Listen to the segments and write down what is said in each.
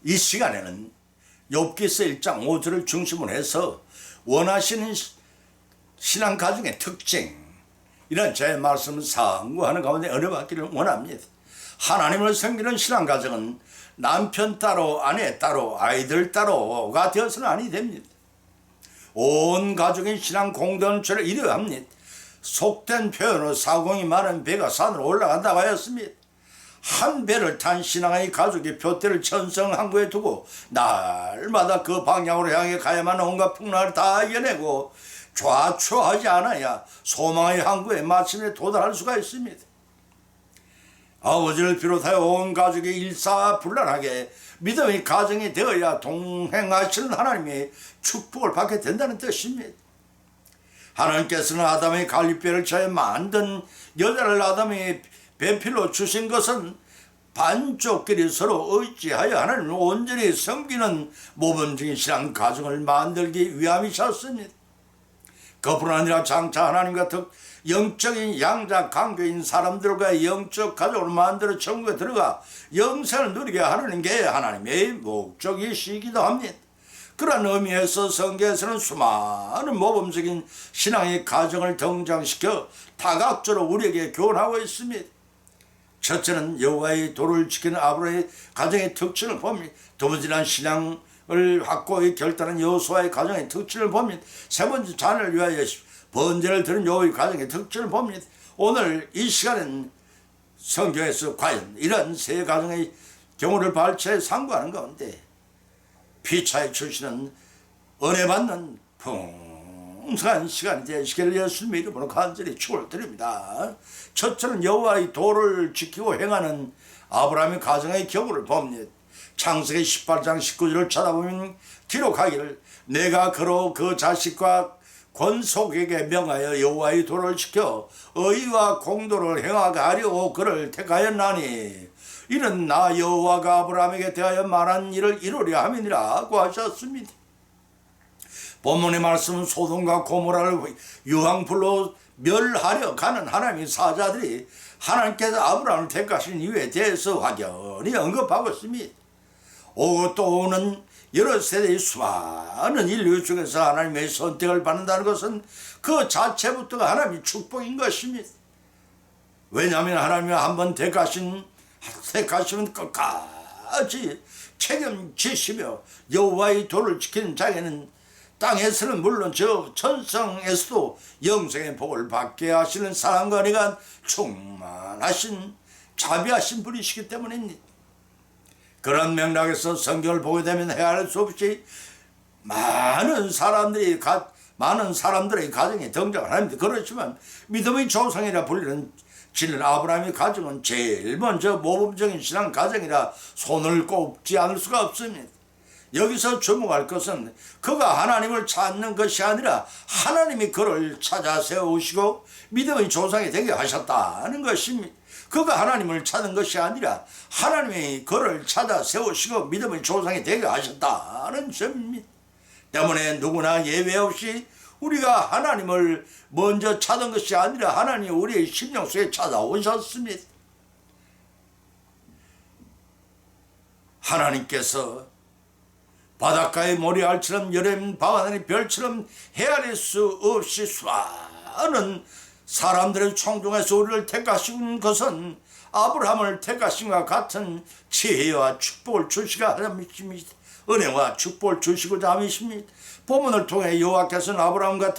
이 시간에는 욥기서 1장 5절을 중심으로 해서 원하시는 신앙 가정의 특징, 이런 제 말씀을 상고하는 가운데 은혜받기를 원합니다. 하나님을 섬기는 신앙 가정은 남편 따로 아내 따로 아이들 따로가 되어서는 아니 됩니다. 온 가족의 신앙 공동체를 이루어야 합니다. 속된 표현으로 사공이 많은 배가 산으로 올라간다고 하였습니다. 한 배를 탄 신앙의 가족이 표대를 천성 항구에 두고 날마다 그 방향으로 향해 가야만 온갖 풍랑을 다 이겨내고 좌초하지 않아야 소망의 항구에 마침내 도달할 수가 있습니다. 아버지를 비롯하여 온 가족이 일사불란하게 믿음의 가정이 되어야 동행하시는 하나님의 축복을 받게 된다는 뜻입니다. 하나님께서는 아담의 갈빗뼈를 쳐에 만든 여자를 아담의 배필로 주신 것은 반쪽끼리 서로 의지하여 하나님을 온전히 섬기는 모범적인 신앙 가정을 만들기 위함이셨습니다. 그뿐 아니라 장차 하나님과 영적인 양자 관계인 사람들과 영적 가족을 만들어 천국에 들어가 영생을 누리게 하는 게 하나님의 목적이시기도 합니다. 그런 의미에서 성경에서는 수많은 모범적인 신앙의 가정을 등장시켜 다각적으로 우리에게 교훈하고 있습니다. 첫째는 여호와의 도를 지키는 아브라함의 가정의 특징을 봅니다. 두 번째는 신앙을 확고히 결단한 여호수아의 가정의 특징을 봅니다. 세 번째, 자녀를 위하여 번제를 드는 여호와의 가정의 특징을 봅니다. 오늘 이 시간은 성경에서 과연 이런 세 가정의 경우를 발췌해 상고하는 가운데 피차의 출신은 은혜 받는 풍성한 시간이 되시기를 예수님의 이름으로 간절히 축원을 드립니다. 첫째는 여호와의 도를 지키고 행하는 아브라함의 가정의 경우를 봅니다. 창세기 18장 19절을 찾아보면 기록하기를 내가 그로 그 자식과 권속에게 명하여 여호와의 도를 지켜 의와 공도를 행하게 하려고 그를 택하였나니 이는 나 여호와가 아브라함에게 대하여 말한 일을 이루려 함이니라고 하셨습니다. 본문의 말씀은 소돔과 고모라를 유황불로 멸하려 가는 하나님의 사자들이 하나님께서 아브라함을 택하신 이유에 대해서 확연히 언급하고 있습니다. 오고 또 오는 여러 세대의 수많은 인류 중에서 하나님의 선택을 받는다는 것은 그 자체부터가 하나님의 축복인 것입니다. 왜냐하면 하나님이 한번 택하시면 끝까지 책임지시며 여호와의 도를 지키는 자에게는 땅에서는 물론 저 천성에서도 영생의 복을 받게 하시는 사랑과 은혜가 충만하신 자비하신 분이시기 때문입니다. 그런 맥락에서 성경을 보게 되면 헤아릴 수 없이 많은 사람들의 가정에 등장을 합니다. 그렇지만 믿음의 조상이라 불리는 지는 아브라함의 가정은 제일 먼저 모범적인 신앙 가정이라 손을 꼽지 않을 수가 없습니다. 여기서 주목할 것은 그가 하나님을 찾는 것이 아니라 하나님이 그를 찾아 세우시고 믿음의 조상이 되게 하셨다는 것입니다. 그가 하나님을 찾은 것이 아니라 하나님이 그를 찾아 세우시고 믿음의 조상이 되게 하셨다는 점입니다. 때문에 누구나 예외 없이 우리가 하나님을 먼저 찾은 것이 아니라 하나님이 우리의 심령 속에 찾아오셨습니다. 하나님께서 바닷가의 모래알처럼 여름 밤하늘의 별처럼 헤아릴 수 없이 수많은 사람들의 총중에서 우리를 택하신 것은 아브라함을 택하신과 같은 지혜와 축복을 주시가 함이십니다. 은혜와 축복을 주시고자 함이십니다. 본문을 통해 여호와께서는 아브라함을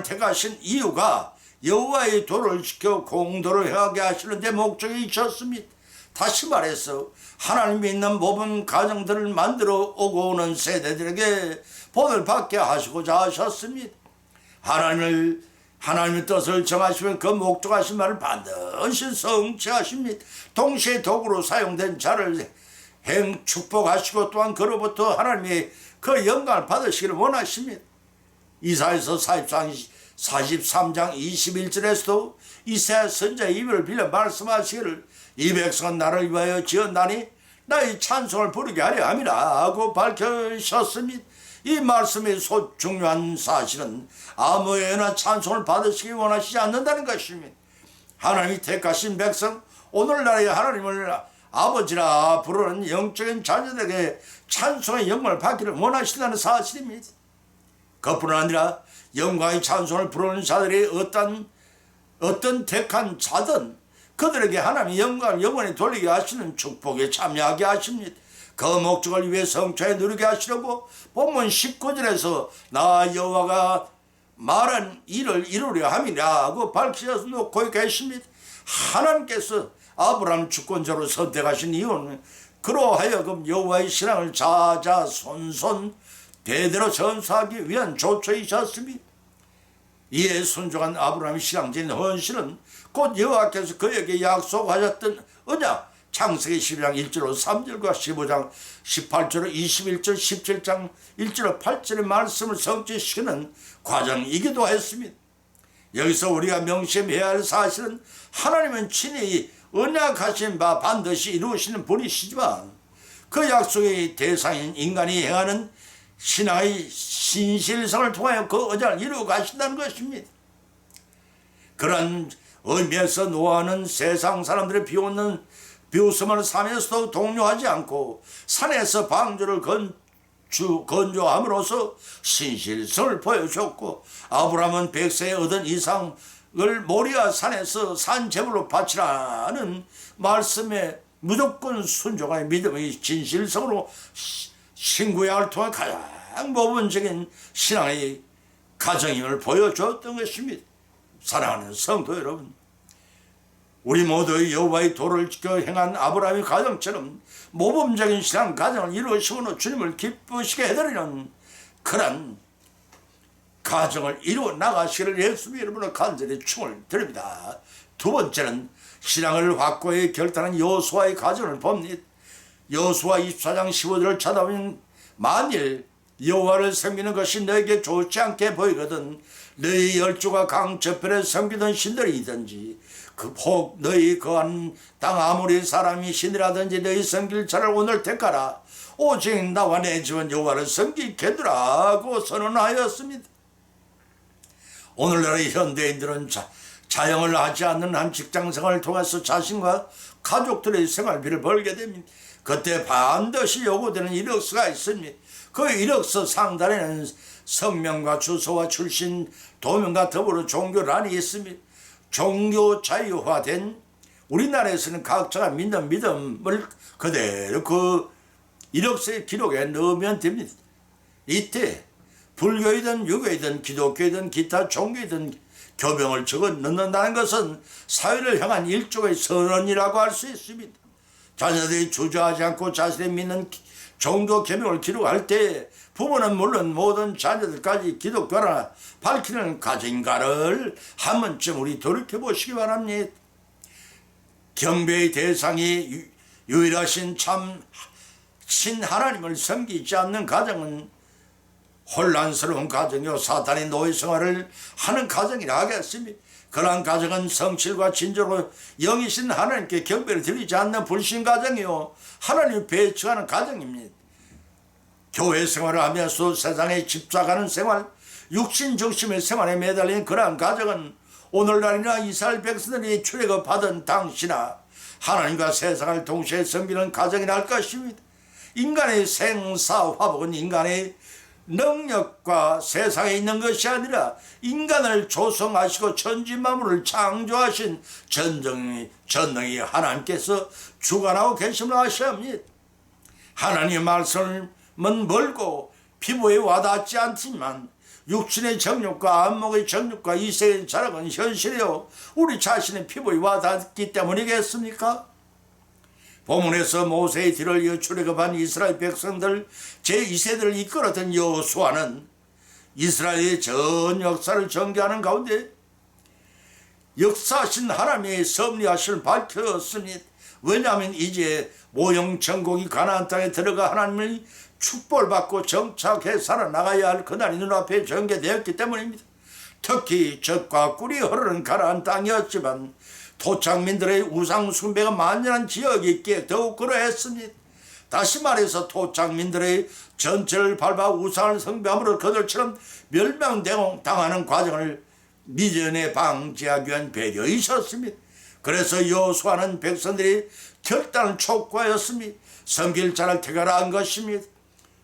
택하신 이유가 여호와의 도를 지켜 공도를 행하게 하시는 데 목적이 있었습니다. 다시 말해서 하나님 믿는 모든 가정들을 만들어 오고 오는 세대들에게 복을 받게 하시고자 하셨습니다. 하나님의 뜻을 정하시면 그 목적하신 말을 반드시 성취하십니다. 동시에 도구로 사용된 자를 축복하시고 또한 그로부터 하나님의 그 영광을 받으시기를 원하십니다. 이사야서 43장 21절에서도 이사야 선지자의 입을 빌려 말씀하시기를 이 백성은 나를 위하여 지었나니 나의 찬송을 부르게 하려 함이라 하고 밝히셨습니다. 이 말씀의 중요한 사실은 아무에나 찬송을 받으시기 원하시지 않는다는 것입니다. 하나님이 택하신 백성, 오늘날의 하나님을 아버지라 부르는 영적인 자녀들에게 찬송의 영광을 받기를 원하신다는 사실입니다. 그뿐 아니라 영광의 찬송을 부르는 자들이 어떤 택한 자든 그들에게 하나님의 영광을 영원히 돌리게 하시는 축복에 참여하게 하십니다. 그 목적을 위해 성취에 누리게 하시려고 본문 19절에서 나 여호와가 말한 일을 이루려 함이라고 밝히셔서 놓고 계십니다. 하나님께서 아브라함 주권자로 선택하신 이유는 그로 하여금 여호와의 신앙을 자자손손 대대로 전수하기 위한 조처이셨습니다. 이에 순종한 아브라함의 신앙적인 헌신은 곧 여호와께서 그에게 약속하셨던 언약, 창세기 12장 1절로 3절과 15장 18절로 21절 17장 1절로 8절의 말씀을 성취시키는 과정이기도 했습니다. 여기서 우리가 명심해야 할 사실은 하나님은 친히 언약하신 바 반드시 이루시는 분이시지만 그 약속의 대상인 인간이 행하는 신앙의 신실성을 통하여 그 언약을 이루어 가신다는 것입니다. 그런 의미에서 노아는 세상 사람들의 비웃음을 삼에서도 동요하지 않고 산에서 방주를 건조함으로써 신실성을 보여줬고, 아브라함은 100세에 얻은 이상을 모리아 산에서 산제물로 바치라는 말씀에 무조건 순종하여 믿음의 진실성으로 신구약을 통한 가장 모범적인 신앙의 가정임을 보여줬던 것입니다. 사랑하는 성도 여러분, 우리 모두의 여호와의 도를 지켜 행한 아브라함의 가정처럼 모범적인 신앙 가정을 이루심으로 주님을 기쁘시게 해드리는 그런 가정을 이루어 나가시기를 예수님 이름으로 간절히 축원을 드립니다. 두 번째는 신앙을 확고히 결단한 여호수아의 가정을 봅니다. 여호수아 24장 15절을 찾아보면 만일 여호와를 섬기는 것이 너에게 좋지 않게 보이거든 너희 열조가 강 저편에 섬기던 신들이든지 혹 너희 거한 땅 아무리 사람이 신이라든지 너희 섬길 자를 오늘 택하라. 오직 나와 내 집은 여호와를 섬기겠노라고 선언하였습니다. 오늘날의 현대인들은 자영을 하지 않는 한 직장생활을 통해서 자신과 가족들의 생활비를 벌게 됩니다. 그때 반드시 요구되는 이력서가 있습니다. 그 이력서 상단에는 성명과 주소와 출신, 도명과 더불어 종교란이 있습니다. 종교 자유화된 우리나라에서는 각자가 믿는 믿음을 그대로 그 이력서의 기록에 넣으면 됩니다. 이때 불교이든 유교이든 기독교이든 기타 종교이든 교명을 적어 넣는다는 것은 사회를 향한 일종의 선언이라고 할 수 있습니다. 자녀들이 주저하지 않고 자신의 믿는 종교 계명을 기록할 때 부모는 물론 모든 자녀들까지 기독교라 밝히는 가정인가를 한 번쯤 우리 돌이켜보시기 바랍니다. 경배의 대상이 유일하신 참 신하나님을 섬기지 않는 가정은 혼란스러운 가정이요 사탄의 노예 생활을 하는 가정이라 하겠습니다. 그러한 가정은 성실과 진정으로 영이신 하나님께 경배를 드리지 않는 불신 가정이요 하나님을 배척하는 가정입니다. 교회 생활을 하면서 세상에 집착하는 생활, 육신 중심의 생활에 매달린 그러한 가정은 오늘날이나 이스라엘 백성들이 출애굽받은 당시나 하나님과 세상을 동시에 섬기는 가정이 날 것입니다. 인간의 생사화복은 인간의 능력과 세상에 있는 것이 아니라 인간을 조성하시고 천지만물을 창조하신 전능이 하나님께서 주관하고 계심을 아셔야 합니다. 하나님의 말씀은 멀고 피부에 와닿지 않지만 육신의 정욕과 안목의 정욕과 이세의 자랑은 현실이요 우리 자신의 피부에 와닿기 때문이겠습니까? 본문에서 모세의 뒤를 이어 출애굽한 이스라엘 백성들 제2세대를 이끌었던 여호수아는 이스라엘의 전 역사를 전개하는 가운데 역사하신 하나님의 섭리하심을 밝혔습니다. 왜냐하면 이제 모형 전공이 가나안 땅에 들어가 하나님의 축복을 받고 정착해 살아나가야 할 그날이 눈앞에 전개되었기 때문입니다. 특히 젖과 꿀이 흐르는 가나안 땅이었지만 토착민들의 우상 숭배가 만연한 지역이 있기에 더욱 그러했습니다. 다시 말해서 토착민들의 전체를 밟아 우상을 숭배함으로 그들처럼 멸망당하는 과정을 미전에 방지하기 위한 배려이셨습니다. 그래서 여호수아는 백성들이 결단을 촉구하였으니 섬길 자를 택하라 한 것입니다.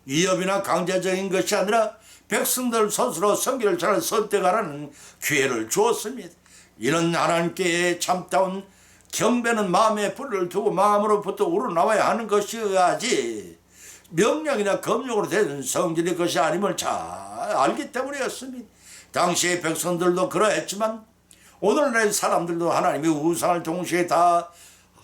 위협이나 강제적인 것이 아니라 백성들 스스로 섬길 자를 선택하라는 기회를 주었습니다. 이런 하나님께 참다운 경배는 마음에 불을 두고 마음으로부터 우러나와야 하는 것이어야지 명령이나 검령으로 되는 성질의 것이 아님을 잘 알기 때문이었습니다. 당시의 백성들도 그러했지만 오늘날의 사람들도 하나님의 우상을 동시에 다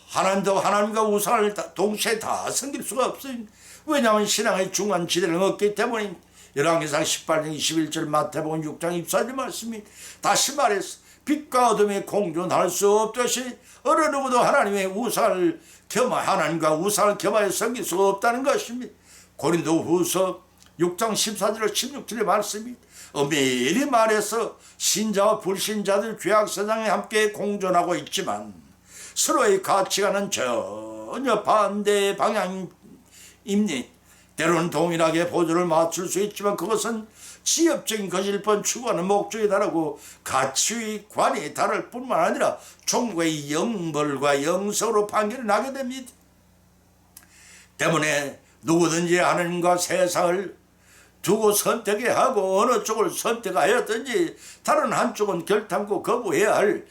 하나님과 우상을 동시에 다 섬길 수가 없습니다. 왜냐하면 신앙의 중간 지대를 얻기 때문입니다. 열왕기상 18장 21절 마태복음 6장 24절 말씀이 다시 말해서 빛과 어둠이 공존할 수 없듯이 어느 누구도 하나님과 우상을 겸하여 섬길 수가 없다는 것입니다. 고린도후서 6장 14절 16절의 말씀이 엄밀히 말해서 신자와 불신자들 죄악세상에 함께 공존하고 있지만 서로의 가치관은 전혀 반대 방향입니다. 때로는 동일하게 보조를 맞출 수 있지만 그것은 지엽적인 것일 뿐 추구하는 목적이 다르고 가치관이 다를 뿐만 아니라 종교의 영벌과 영성으로 판결이 나게 됩니다. 때문에 누구든지 하나님과 세상을 두고 선택해야 하고 어느 쪽을 선택하였든지 다른 한쪽은 결단코 거부해야 할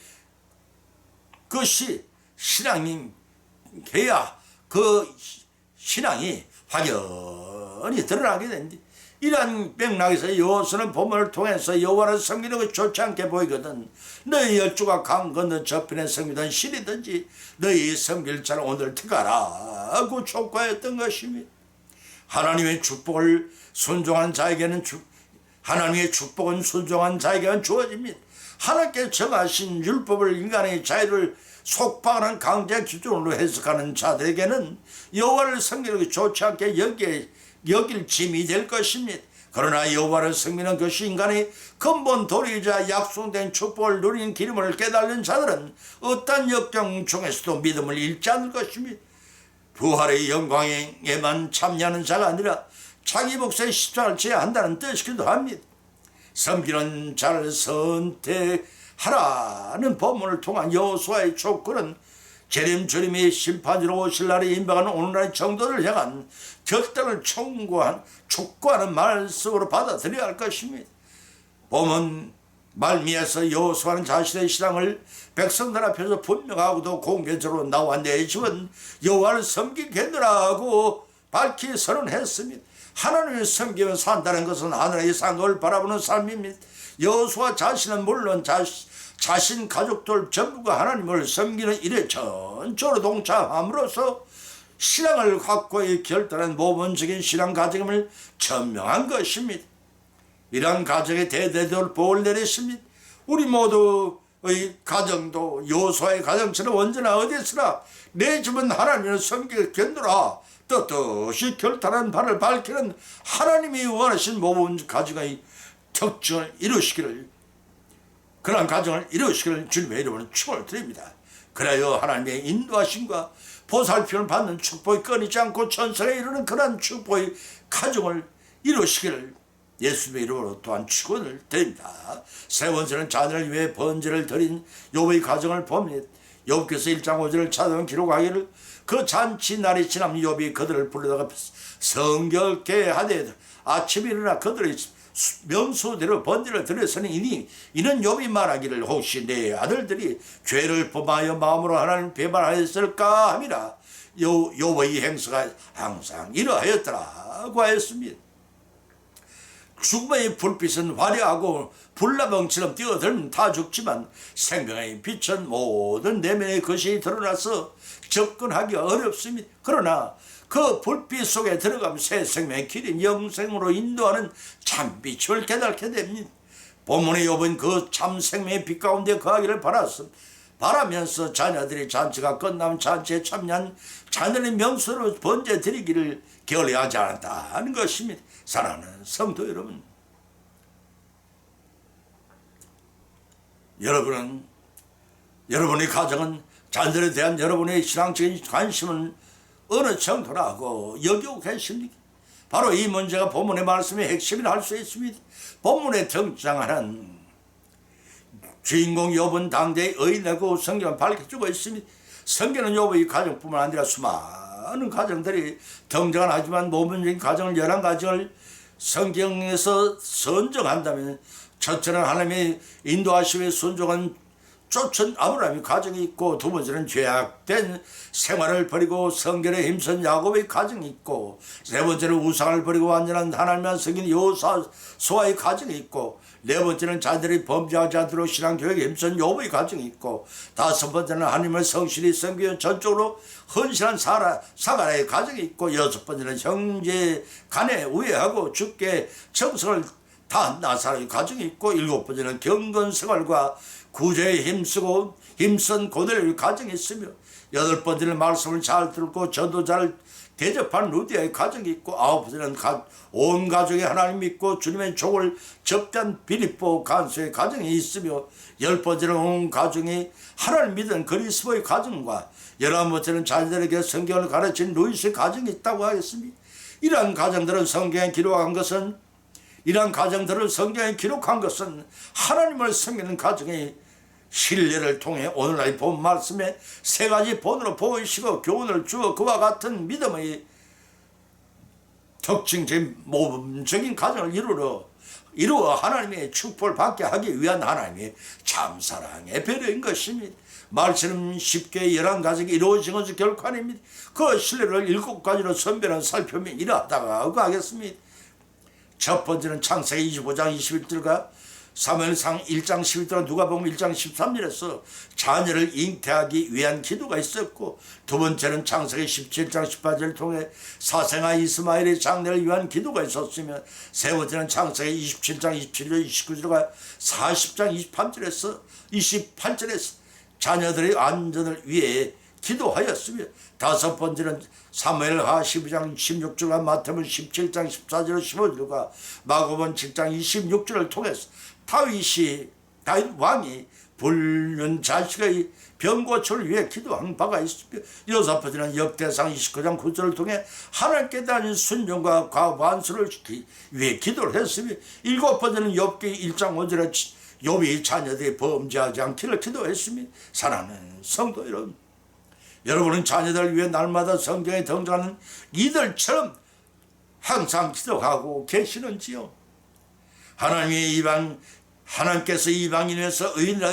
것이 신앙인 해야 그 신앙이 확연히 드러나게 됩니다. 이러한 맥락에서 여호수아는 본문을 통해서 여호와를 섬기는 것이 좋지 않게 보이거든 너희 열조가 강 건너 저편에 섬기던 신이든지 너희 섬길 자를 오늘 택하라 하고 촉구하였던 것입니다. 하나님의 축복은 순종한 자에게는 주어집니다. 하나님께 정하신 율법을 인간의 자유를 속박하는 강제 기준으로 해석하는 자들에게는 여호와를 섬기는 것이 좋지 않게 여길 짐이 될 것입니다. 그러나 여호와를 섬기는 것이 인간의 근본 도리이자 약속된 축복을 누리는 기름을 깨달은 자들은 어떠한 역경 중에서도 믿음을 잃지 않을 것입니다. 부활의 영광에만 참여하는 자가 아니라 자기 몫의 십자가를 져야 한다는 뜻이기도 합니다. 섬기는 자를 선택하라는 법문을 통한 여호수아의 촉구는 재림 주님이 심판으로 오실 날에 임박하는 오늘날의 정도를 향한 결단을 촉구하는 말씀으로 받아들여야 할 것입니다. 본문 말미에서 여호수아는 자신의 신앙을 백성들 앞에서 분명하고도 공개적으로 나와 내집은 여호와를 섬기겠노라고 밝히 선언했습니다. 하나님을 섬기며 산다는 것은 하늘의 상급을 바라보는 삶입니다. 여호수아 자신은 물론 자신 가족들 전부가 하나님을 섬기는 일에 전적으로 동참함으로써 신앙을 확고히 결단한 모범적인 신앙 가정임을 천명한 것입니다. 이러한 가정의 대대적으로 복을 내렸습니다. 우리 모두의 가정도 여호수아의 가정처럼 언제나 어디서나 내 집은 하나님을 섬기겠노라 떳떳이 결단한 바를 밝히는 하나님이 원하신 모범 가정의 특징을 이루시기를 그러한 가정을 이루시기를 주님의 이름으로 축원을 드립니다. 그래야 하나님의 인도하심과 보살핌을 받는 축복이 끊이지 않고 천성에 이르는 그러한 축복의 가정을 이루시기를 예수님의 이름으로 또한 축원을 드립니다. 세 번째는 자녀를 위해 번제를 드린 욥의 가정을 봅니다. 욥기서 1장 5절을 찾아온 기록하기를 그 잔치 날이 지나면 욥이 그들을 불러다가 성결케 하되 아침에 일어나 그들의 명수대로 번제를 드렸으니 이는 욥이 말하기를 혹시 내 아들들이 죄를 범하여 마음으로 하나님 배반하였을까 함이라. 욥의 행사가 항상 이러하였더라고 하였습니다. 죽음의 불빛은 화려하고 불나방처럼 뛰어들면 다 죽지만 생명의 빛은 모든 내면의 것이 드러나서 접근하기가 어렵습니다. 그러나 그 불빛 속에 들어가면 새 생명의 길인 영생으로 인도하는 참빛을 깨닫게 됩니다. 본문의 욥은 그 참 생명의 빛 가운데 거하기를 바라면서 자녀들이 잔치가 끝나면 잔치에 참여한 자녀의 명수로 번제 드리기를 결의하지 않았다는 것입니다. 사랑하는 성도 여러분, 여러분의 가정은 자녀들에 대한 여러분의 신앙적인 관심은 어느 정도라고 여기고 계십니까? 바로 이 문제가 본문의 말씀의 핵심이라 할 수 있습니다. 본문에 등장하는 주인공 욥은 당대의 의인이라고 성경은 밝혀주고 있습니다. 성경은 욥의 가정뿐만 아니라 수많은 가정들이 등장은 하지만 모범적인 가정을 11가정을 성경에서 선정한다면, 첫째는 하나님의 인도하심에 순종한 쫓은 아브라함의 가정이 있고, 두 번째는 죄악된 생활을 버리고 성결에 힘쓴 야곱의 가정이 있고, 세 번째는 우상을 버리고 완전한 하나님만 섬긴 여호수아의 가정이 있고, 네 번째는 자녀들이 범죄하지 않도록 신앙교육에 힘쓴 욥의 가정이 있고, 다섯 번째는 하나님을 성실히 섬기며 전적으로 헌신한 사가랴의 가정이 있고, 여섯 번째는 형제 간에 우애하고 주께 정성을 다한 나사로의 가정이 있고, 일곱 번째는 경건 생활과 구제에 힘쓴 고넬의 가정이 있으며, 여덟 번째는 말씀을 잘 듣고 저도 잘 대접한 루디아의 가정이 있고, 아홉 번째는 온 가족이 하나님 믿고 주님의 종을 접대한 빌립보 간수의 가정이 있으며, 열 번째는 온 가정이 하나님 믿은 그리스도의 가정과, 열한 번째는 자녀들에게 성경을 가르친 루이스의 가정이 있다고 하겠습니다. 이러한 가정들을 성경에 기록한 것은 하나님을 섬기는 가정의 신뢰를 통해 오늘날 본 말씀에 세 가지 본으로 보이시고 교훈을 주어 그와 같은 믿음의 특징적인 모범적인 가정을 이루어 하나님의 축복을 받게 하기 위한 하나님의 참사랑의 배려인 것입니다. 말처럼 쉽게 11가정이 이루어진 것은 결코 아닙니다. 그 신뢰를 7가지로 선별한 살펴면 이러하다가 하겠습니다. 첫 번째는 창세기 25장 21절과 사무엘상 1장 11절과 누가복음 1장 13절에서 자녀를 잉태하기 위한 기도가 있었고, 두 번째는 창세기 17장 18절을 통해 사생아 이스마엘의 장래를 위한 기도가 있었으며, 세 번째는 창세기 27장 27절 29절과 40장 28절에서 자녀들의 안전을 위해 기도하였으며, 다섯 번째는 사무엘하 12장 16절과 마태복음 17장 14절 15절과 마가복음 7장 26절을 통해서 다윗 왕이 불륜 자식의 병고초를 위해 기도한 바가 있으며, 여섯 번째는 역대상 29장 9절을 통해 하나님께 대한 순종과 과반수를 위해 기도를 했으며, 일곱 번째는 욥기 1장 5절에 욥이 자녀들이 범죄하지 않기를 기도했으며, 사랑하는 성도 여러분은 자녀들을 위해 날마다 성경에 등장하는 이들처럼 항상 기도하고 계시는지요? 하나님께서 이방인에서 의인이라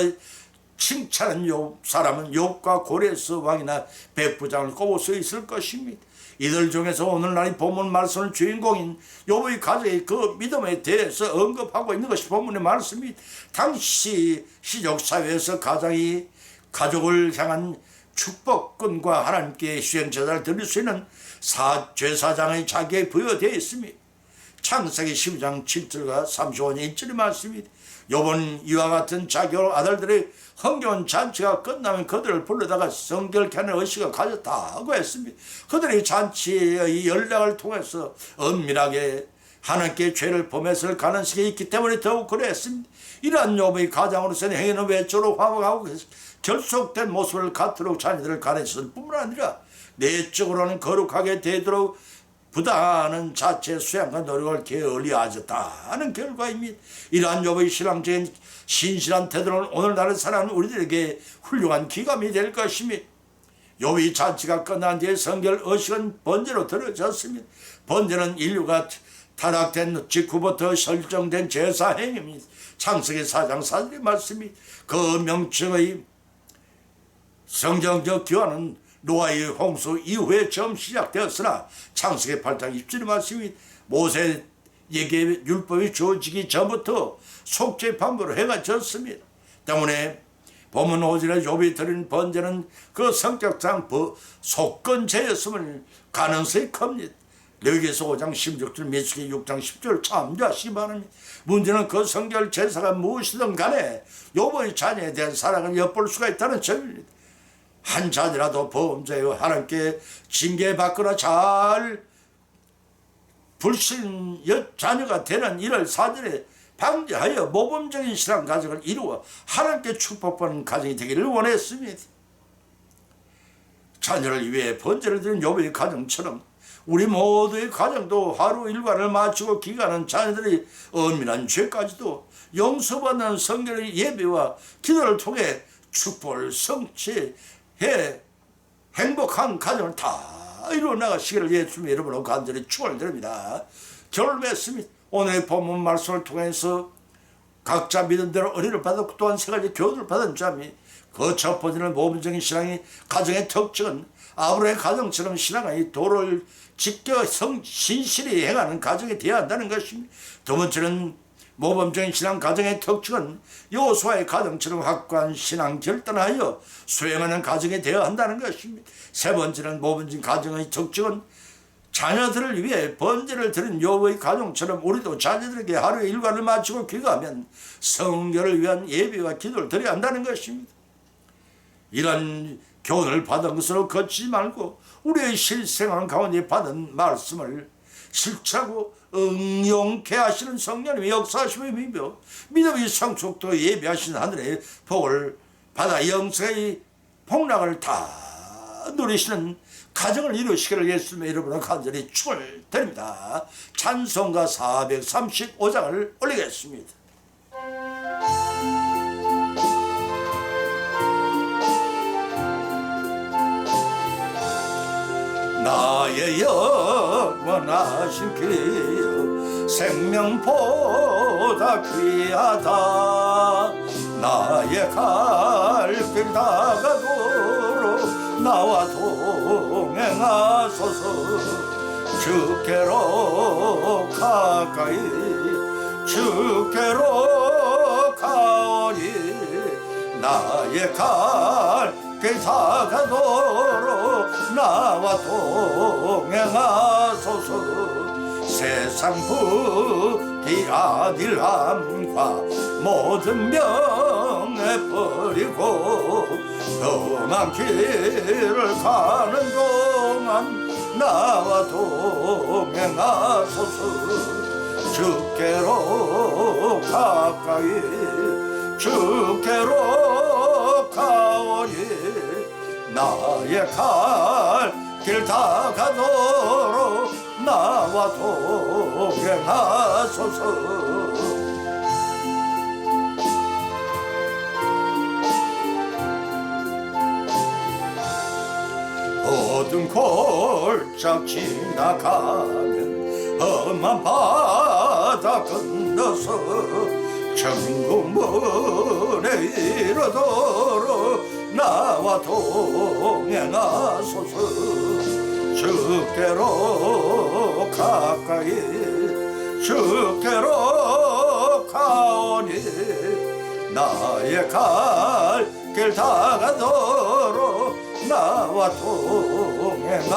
칭찬한 사람은 욥과 고레스 왕이나 백부장을 꼽을 수 있을 것입니다. 이들 중에서 오늘날 본문 말씀의 주인공인 욥의 가정의 그 믿음에 대해서 언급하고 있는 것이 본문의 말씀입니다. 당시 시족사회에서 가족을 향한 축복권과 하나님께 수행제사를 드릴 수 있는 제사장의 자격이 부여되어 있습니다. 창세기 12장 7절과 35년 1절의 말씀입니다. 욥은 이와 같은 자격 아들들의 흥겨운 잔치가 끝나면 그들을 불러다가 성결케 하는 의식을 가졌다고 했습니다. 그들의 잔치의 연락을 통해서 은밀하게 하나님께 죄를 범했을 가능성이 있기 때문에 더욱 그랬습니다. 이러한 욥의 가장으로서는 행위는 외적으로 화목하고 결속된 모습을 갖도록 자녀들을 가르쳤을 뿐만 아니라 내적으로는 거룩하게 되도록 부당한 자체 수양과 노력을 게을리하셨다는 결과입니다. 이러한 욥의 신앙적인 신실한 태도는 오늘날을 살아가는 우리들에게 훌륭한 기감이 될 것입니다. 욥의 잔치가 끝난 뒤에 성결 의식은 번제로 들어졌습니다. 번제는 인류가 타락된 직후부터 설정된 제사 행위입니다. 창세기 4장 4절의 말씀이 그 명칭의 성경적 기원은 노아의 홍수 이후에 처음 시작되었으나 창세기 8장 20절의 말씀이 모세에게 율법이 주어지기 전부터 속죄 방법으로 행해졌습니다. 때문에 본문 5절에 욥이 드린 번제는 그 성격상 속건제였음을 가능성이 큽니다. 레위기서 5장 16절, 민수기 6장 10절 참조하시기 바랍니다. 문제는 그 성결 제사가 무엇이든 간에 욥의 자녀에 대한 사랑을 엿볼 수가 있다는 점입니다. 한 자녀라도 범죄하여 하나님께 징계받거나 잘 불신 자녀가 되는 일을 사전에 방지하여 모범적인 신앙 가정을 이루어 하나님께 축복받는 가정이 되기를 원했습니다. 자녀를 위해 번제를 드린 욥의 가정처럼 우리 모두의 가정도 하루 일과를 마치고 귀가하는 자녀들의 엄밀한 죄까지도 용서받는 성결의 예배와 기도를 통해 축복을 성취해 행복한 가정을 다 이루어 나가시기를 예수님 여러분으로 간절히 축원을 드립니다. 결을 맺습니다. 오늘의 본문 말씀을 통해서 각자 믿은 대로 은혜를 받았고 또한 세 가지 교훈을 받은 자미, 그 첫 번째는 모범적인 신앙이 가정의 특징은 아브라함의 가정처럼 신앙의 도를 지켜 신실히 행하는 가정이 되어야 한다는 것입니다. 두 번째는 모범적인 신앙 가정의 특징은 여호수아의 가정처럼 확고한 신앙 결단하여 수행하는 가정이 되어야 한다는 것입니다. 세 번째는 모범적인 가정의 특징은 자녀들을 위해 번제를 드린 여호와의 가정처럼 우리도 자녀들에게 하루의 일과를 마치고 귀가하면 성결을 위한 예배와 기도를 드려야 한다는 것입니다. 이런 교훈을 받은 것으로 걷지 말고 우리의 실생활 가운데 받은 말씀을 실천하고 응용케 하시는 성령님의 역사하심을 믿으며 믿음의 성숙도 예배하시는 하늘의 복을 받아 영생의 복락을 다 누리시는 가정을 이루시기를 예수님의 이름으로 간절히 축원을 드립니다. 찬송가 435장을 올리겠습니다. 나의 영원하신 기여 생명보다 귀하다. 나의 갈 길 다가도록 나와 동행하소서. 주께로 가까이 주께로 가오니 나의 갈 길 다가도록 나와 동행하소서. 세상 부귀 아들함과 모든 명예 버리고 험한 길을 가는 동안 나와 동행하소서. 주께로 가까이 주께로 가오니 나의 갈 길 다가도록 나와 동행하소서. 어두운 골짝 지나가면 험한 바다 건너서 천국문에 이르도록 나와 동행하소서. 주께로 가까이 주께로 가오니 나의 갈 길 다가도록 나와 동행하소서.